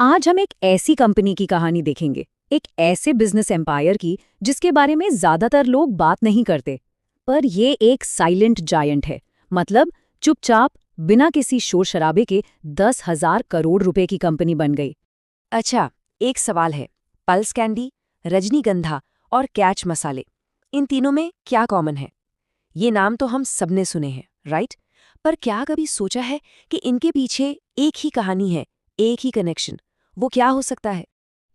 आज हम एक ऐसी कंपनी की कहानी देखेंगे, एक ऐसे बिजनेस एम्पायर की जिसके बारे में ज्यादातर लोग बात नहीं करते। पर ये एक साइलेंट जायंट है, मतलब चुपचाप बिना किसी शोर शराबे के 10,000 करोड़ रुपए की कंपनी बन गई। अच्छा, एक सवाल है। पल्स कैंडी, रजनीगंधा और कैच मसाले, इन तीनों में क्या कॉमन है? ये नाम तो हम सबने सुने हैं, राइट? पर क्या कभी सोचा है कि इनके पीछे एक ही कहानी है, एक ही कनेक्शन? वो क्या हो सकता है?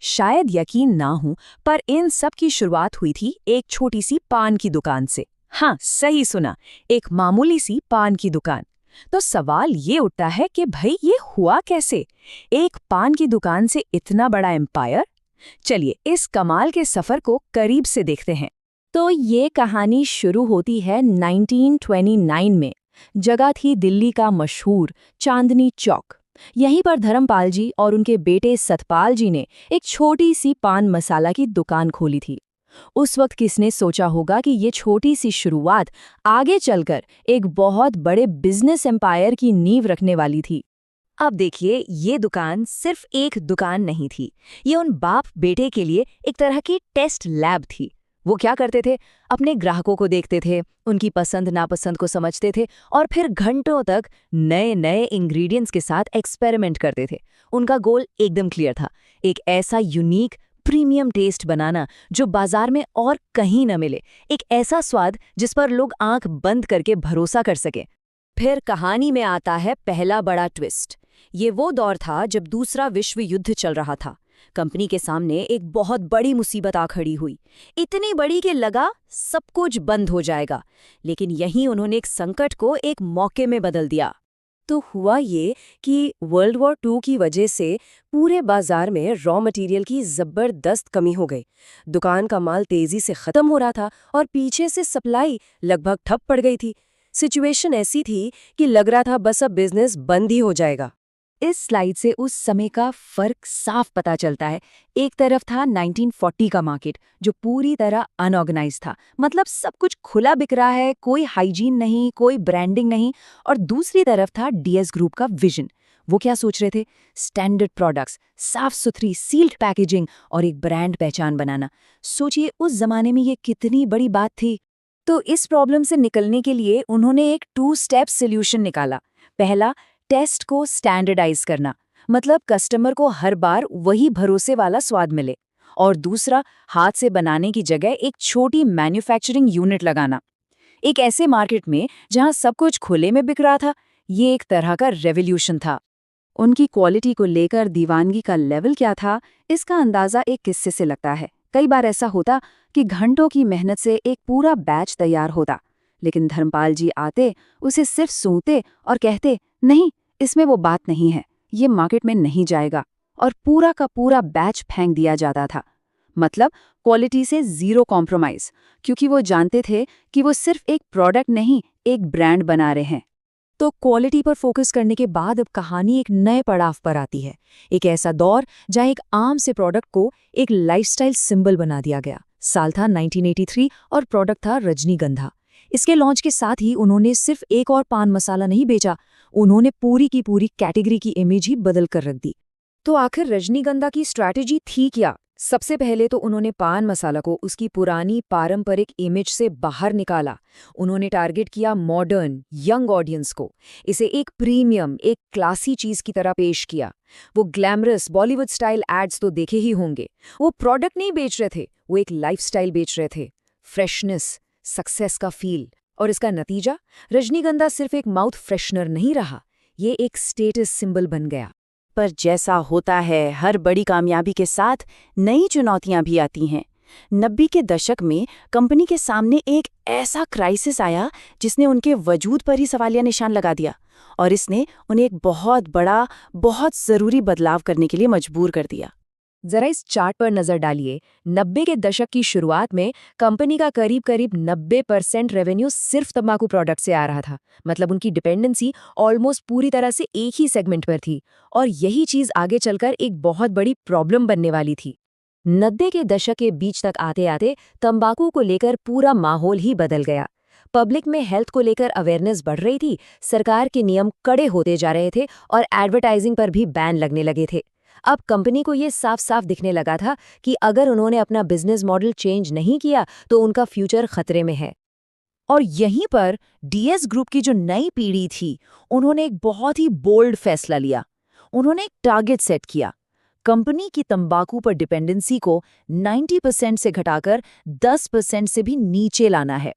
शायद यकीन ना हो, पर इन सब की शुरुआत हुई थी एक छोटी सी पान की दुकान से। हाँ, सही सुना, एक मामूली सी पान की दुकान। तो सवाल ये उठता है कि भाई ये हुआ कैसे? एक पान की दुकान से इतना बड़ा एम्पायर? चलिए इस कमाल के सफर को करीब से देखते हैं। तो ये कहानी शुरू होती है 1929 में। जगह थी दिल्ली का मशहूर चांदनी चौक। यहीं पर धर्मपाल जी और उनके बेटे सतपाल जी ने एक छोटी सी पान मसाला की दुकान खोली थी। उस वक्त किसने सोचा होगा कि ये छोटी सी शुरुआत आगे चलकर एक बहुत बड़े बिजनेस एम्पायर की नींव रखने वाली थी। अब देखिए, ये दुकान सिर्फ एक दुकान नहीं थी, ये उन बाप बेटे के लिए एक तरह की टेस्ट लैब थी। वो क्या करते थे? अपने ग्राहकों को देखते थे, उनकी पसंद नापसंद को समझते थे और फिर घंटों तक नए नए इंग्रेडिएंट्स के साथ एक्सपेरिमेंट करते थे। उनका गोल एकदम क्लियर था, एक ऐसा यूनिक प्रीमियम टेस्ट बनाना जो बाजार में और कहीं न मिले, एक ऐसा स्वाद जिस पर लोग आंख बंद करके भरोसा कर सके। फिर कहानी में आता है पहला बड़ा ट्विस्ट। ये वो दौर था जब दूसरा विश्व युद्ध चल रहा था। कंपनी के सामने एक बहुत बड़ी मुसीबत आ खड़ी हुई, इतनी बड़ी कि लगा सब कुछ बंद हो जाएगा। लेकिन यहीं उन्होंने एक संकट को एक मौके में बदल दिया। तो हुआ ये कि वर्ल्ड वॉर 2 की वजह से पूरे बाजार में रॉ मटेरियल की जबरदस्त कमी हो गई। दुकान का माल तेजी से खत्म हो रहा था और पीछे से सप्लाई लगभग ठप पड़ गई थी। सिचुएशन ऐसी थी कि लग रहा था बस अब बिजनेस बंद ही हो जाएगा। इस स्लाइड से उस समय का फर्क साफ पता चलता है। एक तरफ था 1940 का मार्केट जो पूरी तरह अनऑर्गेनाइज था, मतलब सब कुछ खुला बिक रहा है, कोई हाइजीन नहीं, कोई ब्रांडिंग नहीं। और दूसरी तरफ था डीएस ग्रुप का विजन। वो क्या सोच रहे थे? स्टैंडर्ड प्रोडक्ट्स, साफ सुथरी सील्ड पैकेजिंग और एक ब्रांड पहचान बनाना। सोचिए उस जमाने में ये कितनी बड़ी बात थी। तो इस प्रॉब्लम से निकलने के लिए उन्होंने एक 2 स्टेप सोल्यूशन निकाला। पहला, टेस्ट को स्टैंडर्डाइज करना, मतलब कस्टमर को हर बार वही भरोसे वाला स्वाद मिले। और दूसरा, हाथ से बनाने की जगह एक छोटी मैन्युफैक्चरिंग यूनिट लगाना, एक ऐसे मार्केट में जहां सब कुछ खुले में बिक रहा था। ये एक तरह का रेवोल्यूशन था। उनकी क्वालिटी को लेकर दीवानगी का लेवल क्या था, इसका अंदाजा एक किस्से से लगता है। कई बार ऐसा होता कि घंटों की मेहनत से एक पूरा बैच तैयार होता, लेकिन धर्मपाल जी आते, उसे सिर्फ सूंघते और कहते, नहीं, इसमें वो बात नहीं है, ये मार्केट में नहीं जाएगा, और पूरा का पूरा बैच फेंक दिया जाता था। मतलब क्वालिटी से जीरो कॉम्प्रोमाइज, क्योंकि वो जानते थे कि वो सिर्फ एक प्रोडक्ट नहीं, एक ब्रांड बना रहे हैं। तो क्वालिटी पर फोकस करने के बाद अब कहानी एक नए पड़ाव पर आती है। एक ऐसा दौर जहां एक आम से प्रोडक्ट को एक लाइफस्टाइल सिंबल बना दिया गया। साल था 1983 और प्रोडक्ट था रजनीगंधा। इसके लॉन्च के साथ ही उन्होंने सिर्फ एक और पान मसाला नहीं बेचा, उन्होंने पूरी की पूरी कैटेगरी की इमेज ही बदल कर रख दी। तो आखिर रजनीगंधा की स्ट्रैटेजी थी क्या? सबसे पहले तो उन्होंने पान मसाला को उसकी पुरानी पारंपरिक इमेज से बाहर निकाला। उन्होंने टारगेट किया मॉडर्न यंग ऑडियंस को। इसे एक प्रीमियम, एक क्लासी चीज की तरह पेश किया। वो ग्लैमरस बॉलीवुड स्टाइल एड्स तो देखे ही होंगे। वो प्रोडक्ट नहीं बेच रहे थे, वो एक लाइफस्टाइल बेच रहे थे। फ्रेशनेस, सक्सेस का फील। और इसका नतीजा, रजनीगंधा सिर्फ एक माउथ फ्रेशनर नहीं रहा, ये एक स्टेटस सिंबल बन गया। पर जैसा होता है हर बड़ी कामयाबी के साथ नई चुनौतियां भी आती हैं। 90 के दशक में कंपनी के सामने एक ऐसा क्राइसिस आया जिसने उनके वजूद पर ही सवालिया निशान लगा दिया, और इसने उन्हें एक बहुत बड़ा, बहुत ज़रूरी बदलाव करने के लिए मजबूर कर दिया। जरा इस चार्ट पर नजर डालिए। 90 के दशक की शुरुआत में कंपनी का करीब 90% रेवेन्यू सिर्फ तंबाकू प्रोडक्ट से आ रहा था। मतलब उनकी डिपेंडेंसी ऑलमोस्ट पूरी तरह से एक ही सेगमेंट पर थी, और यही चीज आगे चलकर एक बहुत बड़ी प्रॉब्लम बनने वाली थी। 90 के दशक के बीच तक आते आते तंबाकू को लेकर पूरा माहौल ही बदल गया। पब्लिक में हेल्थ को लेकर अवेयरनेस बढ़ रही थी, सरकार के नियम कड़े होते जा रहे थे और एडवर्टाइजिंग पर भी बैन लगने लगे थे। अब कंपनी को ये साफ साफ दिखने लगा था कि अगर उन्होंने अपना बिजनेस मॉडल चेंज नहीं किया तो उनका फ्यूचर खतरे में है। और यहीं पर डीएस ग्रुप की जो नई पीढ़ी थी, उन्होंने एक बहुत ही बोल्ड फैसला लिया। उन्होंने एक टारगेट सेट किया। कंपनी की तंबाकू पर डिपेंडेंसी को 90% से घटाकर 10% से भी नीचे लाना है।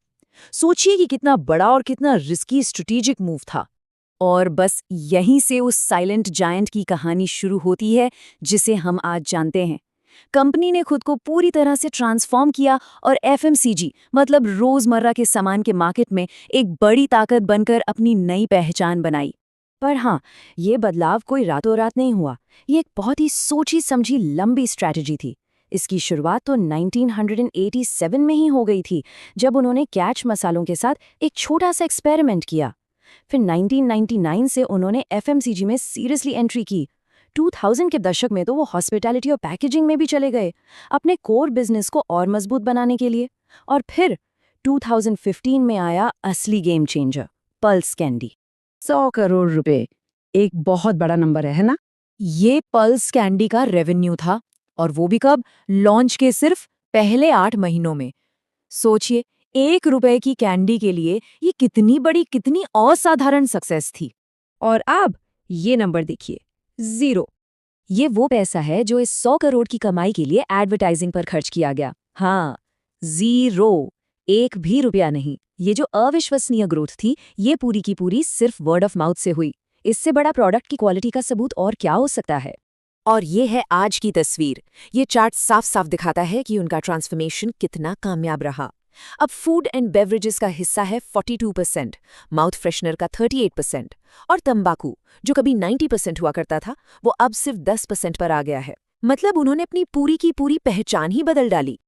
सोचिए कि कितना बड़ा और कितना रिस्की स्ट्रेटेजिक मूव था। और बस यहीं से उस साइलेंट जायंट की कहानी शुरू होती है जिसे हम आज जानते हैं। कंपनी ने खुद को पूरी तरह से ट्रांसफॉर्म किया और एफएमसीजी मतलब रोजमर्रा के सामान के मार्केट में एक बड़ी ताकत बनकर अपनी नई पहचान बनाई। पर हाँ, ये बदलाव कोई रातों रात नहीं हुआ। ये एक बहुत ही सोची समझी लंबी स्ट्रैटेजी थी। इसकी शुरुआत तो 1987 में ही हो गई थी, जब उन्होंने कैच मसालों के साथ एक छोटा सा एक्सपेरिमेंट किया। फिर 1999 से उन्होंने एफएमसीजी में सीरियसली एंट्री की। 2000 के दशक में तो वो हॉस्पिटैलिटी और पैकेजिंग में भी चले गए, अपने कोर बिजनेस को और मजबूत बनाने के लिए। और फिर 2015 में आया असली game changer, pulse candy. 100 crore रुपए, एक बहुत बड़ा नंबर है ना? ये पल्स कैंडी का रेवेन्यू था, और वो भी कब? लॉन्च के सिर्फ पहले 8 महीनों में। सोचिए, 1 रुपए की कैंडी के लिए ये कितनी बड़ी, कितनी असाधारण सक्सेस थी। और अब ये नंबर देखिए, 0। ये वो पैसा है जो इस 100 करोड़ की कमाई के लिए एडवर्टाइजिंग पर खर्च किया गया। हाँ, 0, एक भी रुपया नहीं। ये जो अविश्वसनीय ग्रोथ थी, ये पूरी की पूरी सिर्फ वर्ड ऑफ माउथ से हुई। इससे बड़ा प्रोडक्ट की क्वालिटी का सबूत और क्या हो सकता है? और ये है आज की तस्वीर। ये चार्ट साफ साफ दिखाता है कि उनका ट्रांसफॉर्मेशन कितना कामयाब रहा। अब फूड एंड बेवरेजेस का हिस्सा है 42%, माउथ फ्रेशनर का 38%, और तंबाकू, जो कभी 90% हुआ करता था, वो अब सिर्फ 10% पर आ गया है। मतलब उन्होंने अपनी पूरी की पूरी पहचान ही बदल डाली।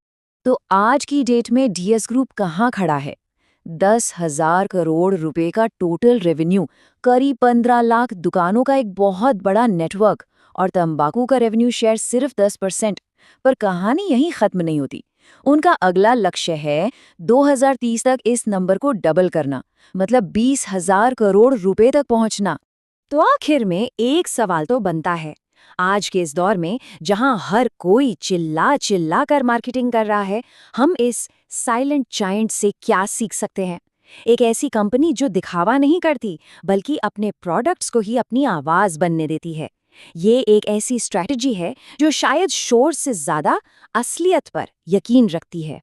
तो आज की डेट में डीएस ग्रुप कहाँ खड़ा है? 10,000 करोड़ रुपए का टोटल रेवेन्यू, करीब 15 लाख दुकानों का एक बहुत बड़ा नेटवर्क, और तंबाकू का रेवेन्यू शेयर सिर्फ 10%। पर कहानी यहीं खत्म नहीं होती। उनका अगला लक्ष्य है 2030 तक इस नंबर को डबल करना, मतलब 20,000 करोड़ रुपए तक पहुंचना। तो आखिर में एक सवाल तो बनता है, आज के इस दौर में जहां हर कोई चिल्ला चिल्ला कर मार्केटिंग कर रहा है, हम इस साइलेंट जायंट से क्या सीख सकते हैं? एक ऐसी कंपनी जो दिखावा नहीं करती, बल्कि अपने प्रोडक्ट्स को ही अपनी आवाज बनने देती है। ये एक ऐसी स्ट्रैटेजी है जो शायद शोर से ज्यादा असलियत पर यकीन रखती है।